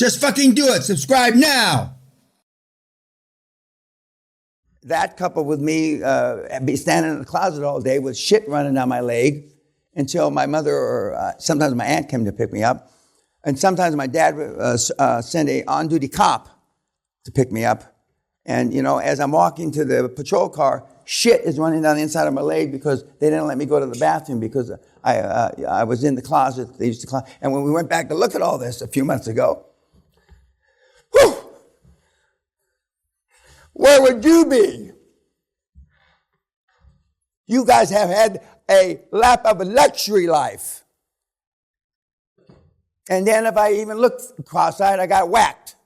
Just fucking do it. Subscribe now. That coupled with me be standing in the closet all day with shit running down my leg until my mother or sometimes my aunt came to pick me up. And sometimes my dad would send a on-duty cop to pick me up. And, as I'm walking to the patrol car, shit is running down the inside of my leg because they didn't let me go to the bathroom because I was in the closet. They used to and when we went back to look at all this a few months ago, whew, where would you be? You guys have had a lap of a luxury life. And then if I even looked cross-eyed, I got whacked.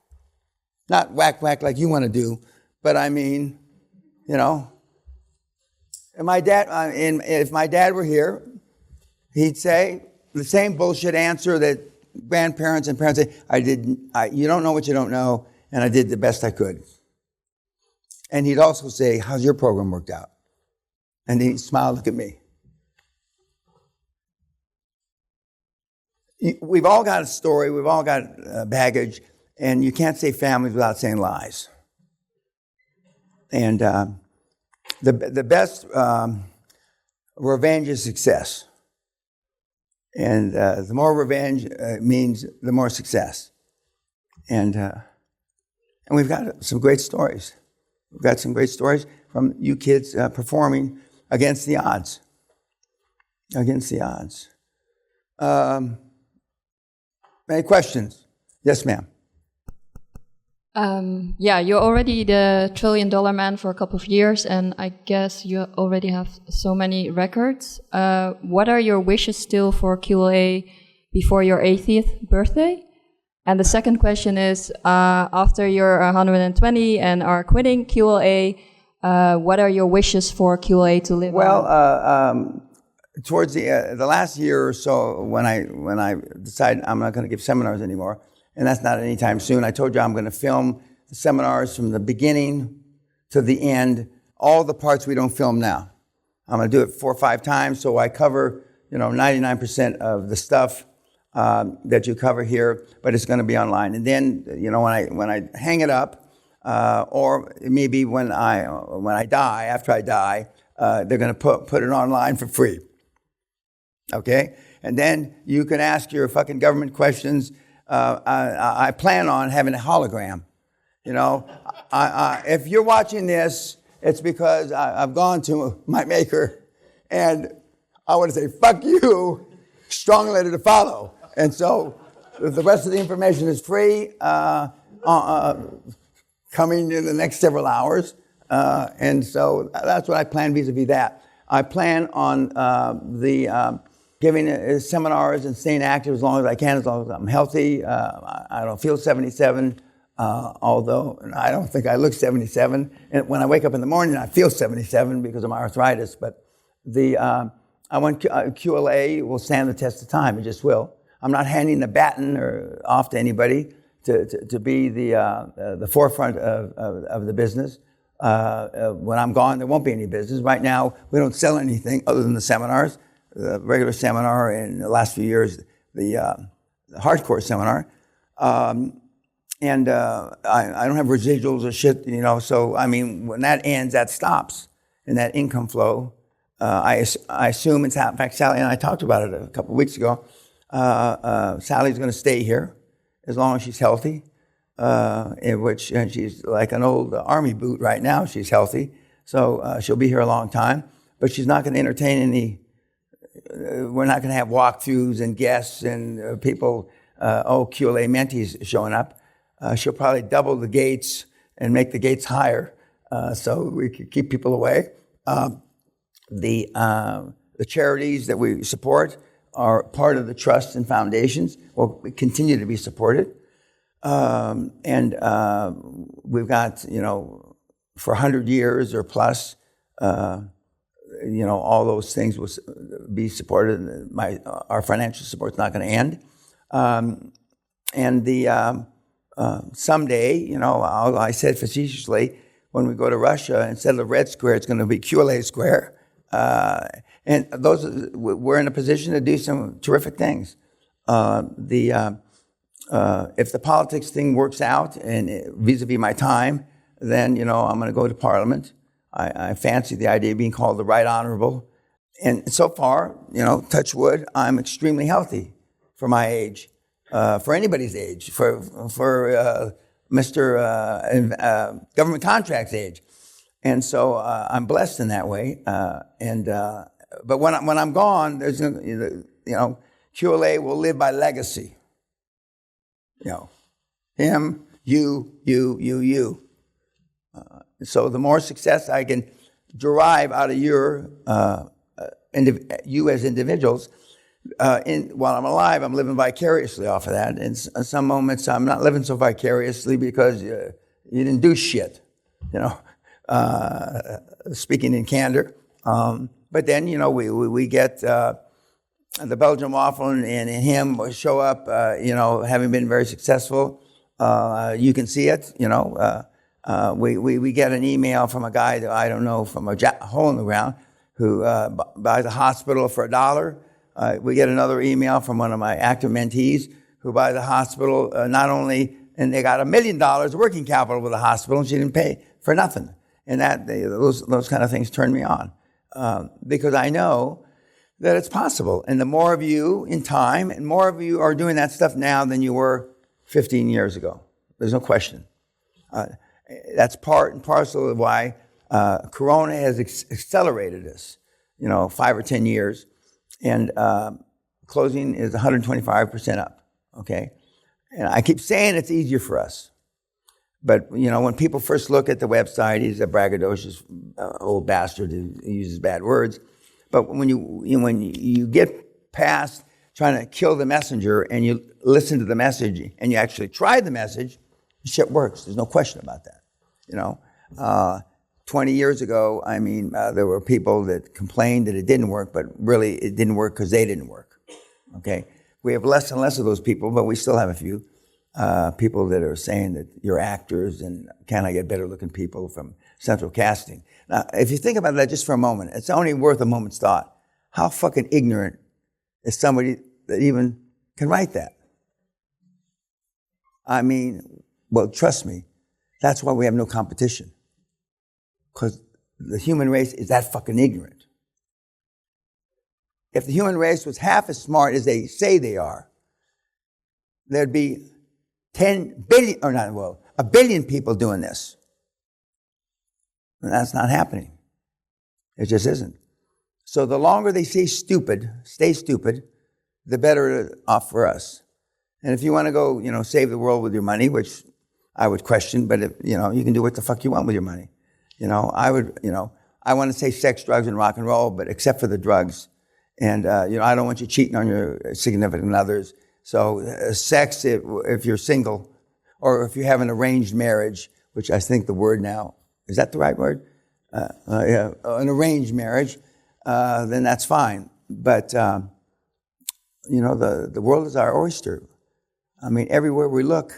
Not whack like you want to do, but I mean, And my dad, if my dad were here, he'd say the same bullshit answer that grandparents and parents say, you don't know what you don't know, and I did the best I could. And he'd also say, how's your program worked out? And he'd smile, look at me. We've all got a story, we've all got baggage, and you can't say families without saying lies. And the best revenge is success. And the more revenge means the more success. And we've got some great stories. We've got some great stories from you kids performing against the odds. Against the odds. Any questions? Yes, ma'am. You're already the $1 trillion man for a couple of years, and I guess you already have so many records. What are your wishes still for QLA before your 80th birthday? And the second question is, after you're 120 and are quitting QLA, what are your wishes for QLA to live on? Well, towards the last year or so, when I decided I'm not going to give seminars anymore, and that's not anytime soon. I told you I'm going to film the seminars from the beginning to the end, all the parts we don't film now. I'm going to do it 4 or 5 times, so I cover 99% of the stuff that you cover here, but it's going to be online. And then when I hang it up, or maybe when I die, after I die, they're going to put it online for free. Okay, and then you can ask your fucking government questions. I plan on having a hologram. If you're watching this, it's because I've gone to my maker and I want to say, fuck you, strong letter to follow. And so the rest of the information is free, coming in the next several hours. And so that's what I plan vis-a-vis that. I plan on giving seminars and staying active as long as I can, as long as I'm healthy. I don't feel 77, although I don't think I look 77. And when I wake up in the morning, I feel 77 because of my arthritis. But I want QLA will stand the test of time. It just will. I'm not handing the baton off to anybody to be the forefront of the business. When I'm gone, there won't be any business. Right now, we don't sell anything other than the seminars. The regular seminar, in the last few years, the hardcore seminar. And I don't have residuals or shit, so, I mean, when that ends, that stops. And that income flow, I assume, in fact, Sally and I talked about it a couple of weeks ago. Sally's going to stay here as long as she's healthy, and she's like an old army boot right now. She's healthy, so she'll be here a long time. But she's not going to entertain any. We're not going to have walkthroughs and guests and people, QLA mentees showing up. She'll probably double the gates and make the gates higher so we can keep people away. The charities that we support are part of the trusts and foundations. Will continue to be supported. And we've got, for 100 years or plus, all those things will be supported. Our financial support's not going to end. And someday, I said facetiously, when we go to Russia, instead of Red Square, it's going to be QLA Square. And we're in a position to do some terrific things. If the politics thing works out and vis-a-vis my time, then, I'm going to go to Parliament. I fancy the idea of being called the Right Honorable. And so far, touch wood, I'm extremely healthy for my age, for anybody's age, for Mr. Government Contracts age. And so I'm blessed in that way. But when I'm gone, there's, QLA will live by legacy. Him, you. So the more success I can derive out of you as individuals, while I'm alive, I'm living vicariously off of that. And some moments I'm not living so vicariously because you didn't do shit, speaking in candor. But then, we get the Belgian waffle and him show up, having been very successful. You can see it, we get an email from a guy that I don't know, from a hole in the ground, who buys a hospital for $1. We get another email from one of my active mentees who buys a hospital, not only, and they got $1 million working capital with the hospital, and she didn't pay for nothing. And those kind of things turn me on, because I know that it's possible. And the more of you in time, and more of you are doing that stuff now than you were 15 years ago. There's no question. That's part and parcel of why Corona has accelerated this, 5 or 10 years. And closing is 125% up, okay? And I keep saying it's easier for us. But, when people first look at the website, he's a braggadocious old bastard who uses bad words. But when you get past trying to kill the messenger and you listen to the message and you actually try the message, shit works. There's no question about that. 20 years ago, there were people that complained that it didn't work, but really it didn't work because they didn't work. Okay? We have less and less of those people, but we still have a few people that are saying that you're actors and can I get better looking people from central casting. Now, if you think about that just for a moment, it's only worth a moment's thought. How fucking ignorant is somebody that even can write that? Well, trust me, that's why we have no competition. Because the human race is that fucking ignorant. If the human race was half as smart as they say they are, there'd be 10 billion, or not, well, 1 billion people doing this. And that's not happening. It just isn't. So the longer they stay stupid, the better off for us. And if you want to go, save the world with your money, which I would question, but if, you can do what the fuck you want with your money. I want to say sex, drugs, and rock and roll, but except for the drugs. And, I don't want you cheating on your significant others. So sex, if you're single, or if you have an arranged marriage, which I think the word now, is that the right word? Yeah, an arranged marriage, then that's fine. But, the world is our oyster. Everywhere we look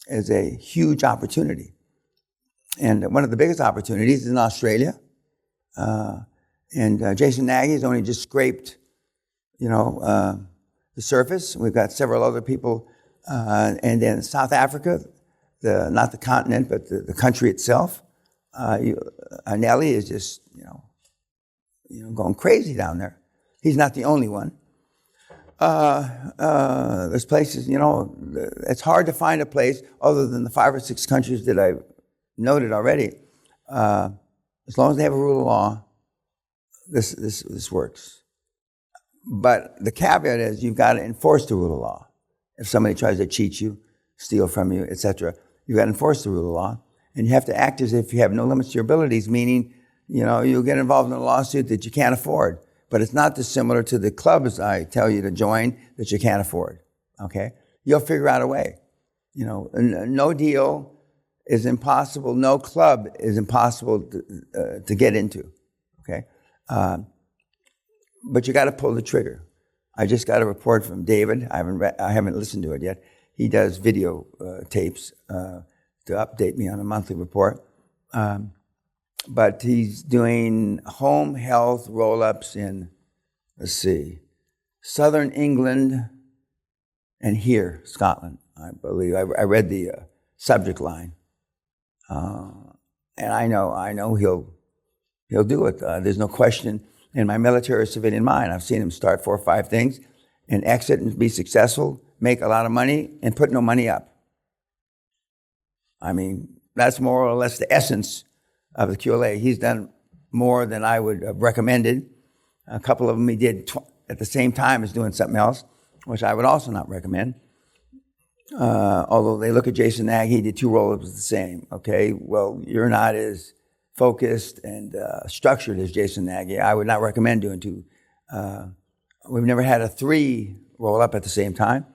is a huge opportunity. And one of the biggest opportunities is in Australia. And Jason Nagy has only just scraped, the surface. We've got several other people. And then South Africa, not the continent, but the country itself. Nelly is just, going crazy down there. He's not the only one. There's places, it's hard to find a place other than the 5 or 6 countries that I've noted already. As long as they have a rule of law, this works. But the caveat is you've got to enforce the rule of law. If somebody tries to cheat you, steal from you, etc., you've got to enforce the rule of law. And you have to act as if you have no limits to your abilities, meaning, you'll get involved in a lawsuit that you can't afford. But it's not dissimilar to the clubs I tell you to join that you can't afford, okay? You'll figure out a way. No deal is impossible. No club is impossible to get into, okay? But you got to pull the trigger. I just got a report from David. I haven't listened to it yet. He does video tapes to update me on a monthly report. But he's doing home health roll-ups in, southern England and here, Scotland, I believe. I read the subject line. And I know he'll do it. There's no question in my military or civilian mind. I've seen him start 4 or 5 things and exit and be successful, make a lot of money, and put no money up. I mean, that's more or less the essence of the QLA. He's done more than I would have recommended. A couple of them he did at the same time as doing something else, which I would also not recommend. Although they look at Jason Nagy, he did 2 roll-ups the same. Okay, well, you're not as focused and structured as Jason Nagy. I would not recommend doing 2. We've never had a 3 roll-up at the same time.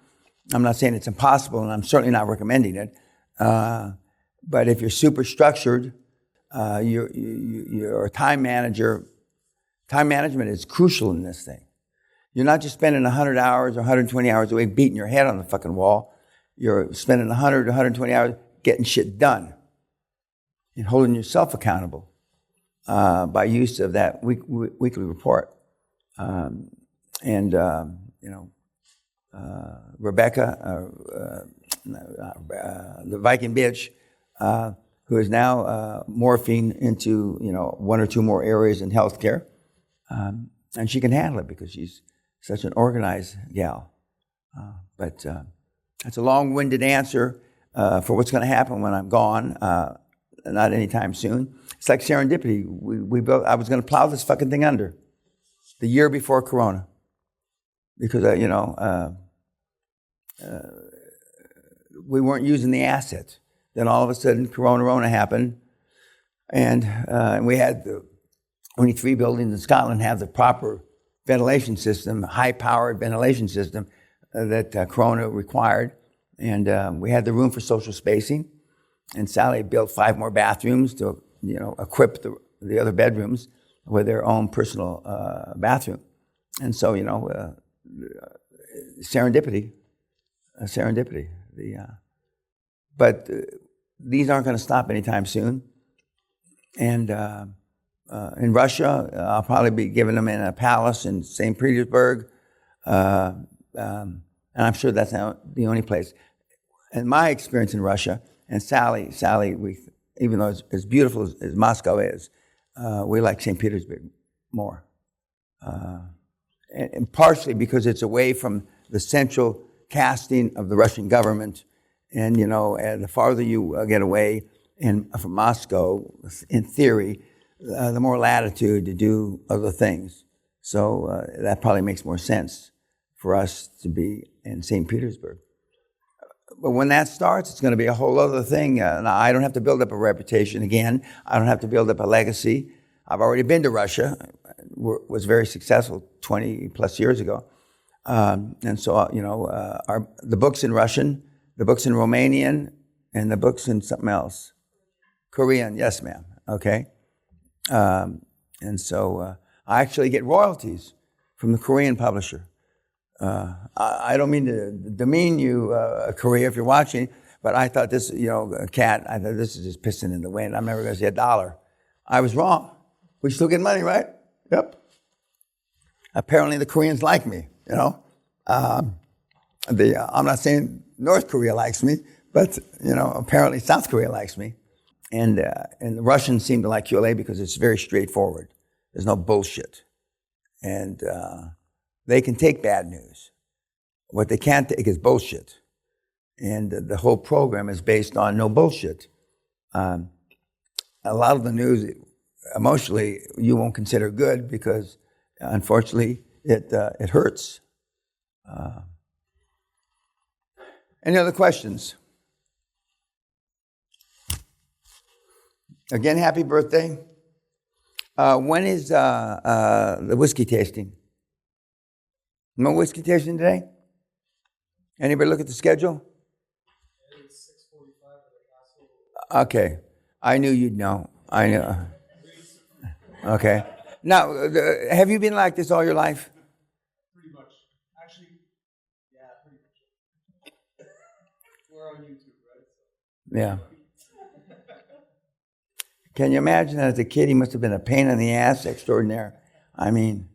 I'm not saying it's impossible, and I'm certainly not recommending it. But if you're super structured, you're a time manager. Time management is crucial in this thing. You're not just spending 100 hours or 120 hours a week beating your head on the fucking wall. You're spending 100 to 120 hours getting shit done and holding yourself accountable by use of that weekly report. Rebecca, the Viking bitch, who is now morphing into 1 or 2 more areas in healthcare, and she can handle it because she's such an organized gal. But that's a long-winded answer for what's going to happen when I'm gone. Not anytime soon. It's like serendipity. I was going to plow this fucking thing under the year before Corona because we weren't using the assets. Then all of a sudden, Corona happened, and we had only 3 buildings in Scotland have the proper ventilation system, high-powered ventilation system that Corona required, and we had the room for social spacing. And Sally built 5 more bathrooms to equip the other bedrooms with their own personal bathroom, and so serendipity. But these aren't going to stop anytime soon. And in Russia, I'll probably be giving them in a palace in St. Petersburg. And I'm sure that's not the only place. In my experience in Russia, and Sally, even though it's as beautiful as Moscow is, we like St. Petersburg more. And partially because it's away from the central casting of the Russian government. And, and the farther you get away from Moscow, in theory, the more latitude to do other things. So that probably makes more sense for us to be in St. Petersburg. But when that starts, it's going to be a whole other thing. Now, I don't have to build up a reputation again. I don't have to build up a legacy. I've already been to Russia. Was very successful 20 plus years ago. And so, the books in Russian, the books in Romanian, and the books in something else. Korean, yes, ma'am. Okay. And so I actually get royalties from the Korean publisher. I don't mean to demean you, Korea, if you're watching, but I thought this, Kat, I thought this is just pissing in the wind. I'm never going to see $1. I was wrong. We still get money, right? Yep. Apparently the Koreans like me, I'm not saying North Korea likes me, but, apparently South Korea likes me. And the Russians seem to like QLA because it's very straightforward. There's no bullshit. And they can take bad news. What they can't take is bullshit. And the whole program is based on no bullshit. A lot of the news, emotionally, you won't consider good because, unfortunately, it hurts. Any other questions? Again, happy birthday. When is the whiskey tasting? No whiskey tasting today? Anybody look at the schedule? It's 6:45 at the castle. Okay. I knew you'd know. I knew. Okay. Now, have you been like this all your life? Pretty much. Actually, yeah, pretty much. We're on YouTube, right? Yeah. Can you imagine that as a kid, he must have been a pain in the ass extraordinaire. I mean,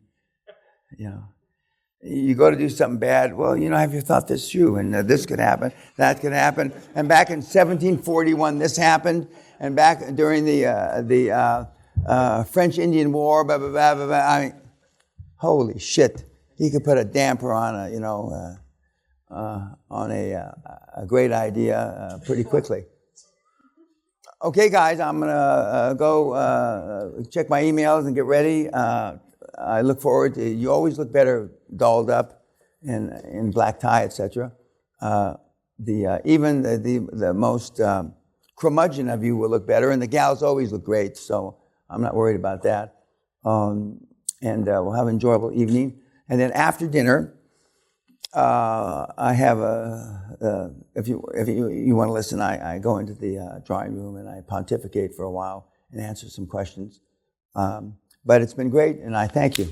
You go to do something bad. Well, have you thought this through? And this could happen, that could happen. And back in 1741, this happened. And back during the French Indian War, blah blah blah blah blah. I mean, holy shit! He could put a damper on a great idea pretty quickly. Okay, guys, I'm gonna go check my emails and get ready. I look forward to. You always look better dolled up in black tie, etc. Even the most curmudgeon of you will look better, and the gals always look great. So I'm not worried about that. And we'll have an enjoyable evening. And then after dinner, I have if you want to listen, I go into the drawing room and I pontificate for a while and answer some questions. But it's been great, and I thank you.